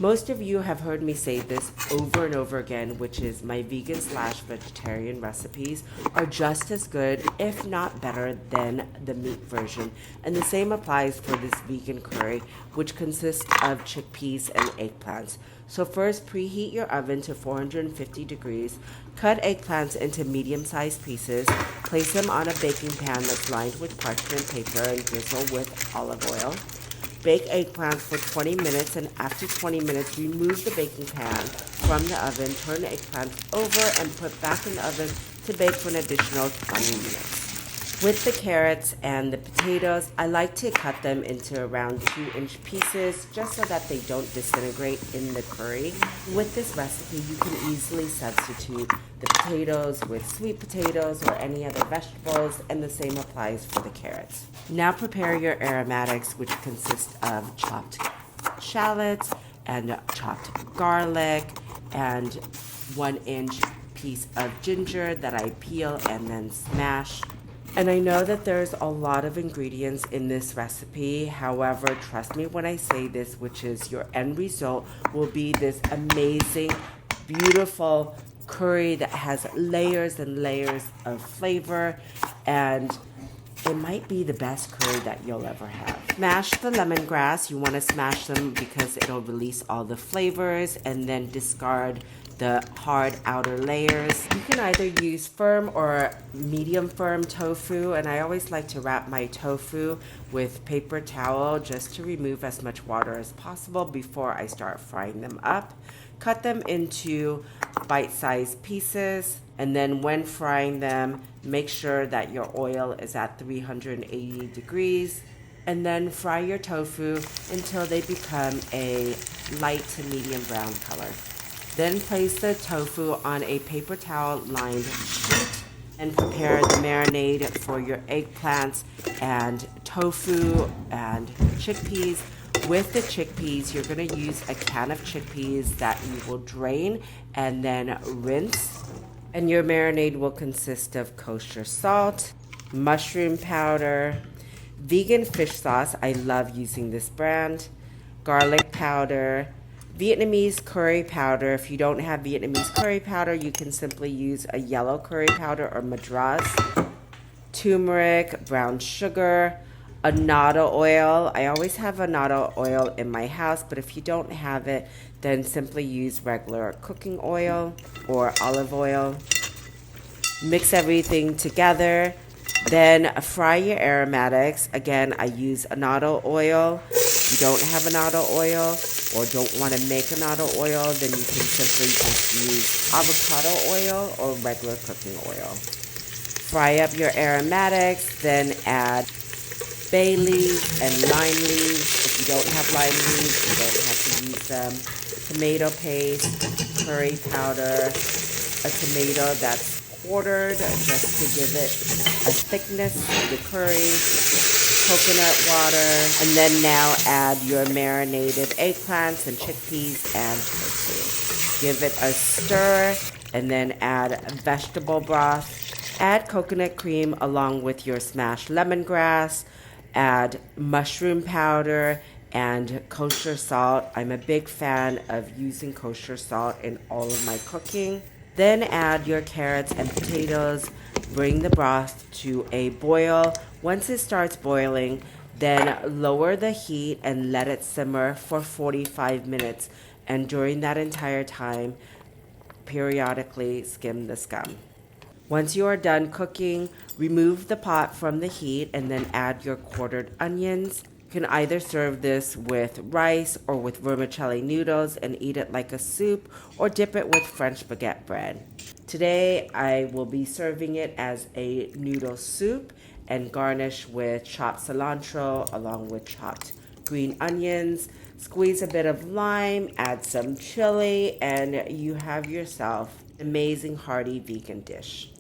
Most of you have heard me say this over and over again, which is my vegan/vegetarian recipes are just as good, if not better, than the meat version. And the same applies for this vegan curry, which consists of chickpeas and eggplants. So first, preheat your oven to 450 degrees. Cut eggplants into medium-sized pieces. Place them on a baking pan that's lined with parchment paper and drizzle with olive oil. Bake eggplants for 20 minutes, and after 20 minutes, remove the baking pan from the oven, turn the eggplants over, and put back in the oven to bake for an additional 20 minutes. With the carrots and the potatoes, I like to cut them into around 2-inch pieces just so that they don't disintegrate in the curry. With this recipe, you can easily substitute the potatoes with sweet potatoes or any other vegetables, and the same applies for the carrots. Now prepare your aromatics, which consist of chopped shallots and chopped garlic and 1-inch piece of ginger that I peel and then smash. And I know that there's a lot of ingredients in this recipe. However, trust me when I say this, which is your end result will be this amazing, beautiful curry that has layers and layers of flavor, and it might be the best curry that you'll ever have. Smash the lemongrass. You want to smash them because it'll release all the flavors, and then discard the hard outer layers. You can either use firm or medium firm tofu, and I always like to wrap my tofu with paper towel just to remove as much water as possible before I start frying them up. Cut them into bite-sized pieces, and then when frying them, make sure that your oil is at 380 degrees, and then fry your tofu until they become a light to medium brown color. Then place the tofu on a paper towel lined sheet and prepare the marinade for your eggplants and tofu and chickpeas. With the chickpeas, you're going to use a can of chickpeas that you will drain and then rinse. And your marinade will consist of kosher salt, mushroom powder, vegan fish sauce, I love using this brand, garlic powder, Vietnamese curry powder. If you don't have Vietnamese curry powder, you can simply use a yellow curry powder or madras, turmeric, brown sugar, annatto oil. I always have annatto oil in my house, but if you don't have it, then simply use regular cooking oil or olive oil. Mix everything together. Then fry your aromatics. Again, I use annatto oil. If you don't have annatto oil or don't want to make annatto oil, then you can simply just use avocado oil or regular cooking oil. Fry up your aromatics, then add bay leaves and lime leaves. If you don't have lime leaves, you don't have to use them. Tomato paste, curry powder, a tomato that's quartered just to give it a thickness to the curry, coconut water, and then now add your marinated eggplants and chickpeas and tofu. Give it a stir, and then add vegetable broth. Add coconut cream along with your smashed lemongrass. Add mushroom powder and kosher salt. I'm a big fan of using kosher salt in all of my cooking. Then add your carrots and potatoes. Bring the broth to a boil. Once it starts boiling, then lower the heat and let it simmer for 45 minutes. And during that entire time, periodically skim the scum. Once you are done cooking, remove the pot from the heat and then add your quartered onions. You can either serve this with rice or with vermicelli noodles and eat it like a soup, or dip it with French baguette bread. Today, I will be serving it as a noodle soup and garnish with chopped cilantro along with chopped green onions. Squeeze a bit of lime, add some chili, and you have yourself an amazing hearty vegan dish.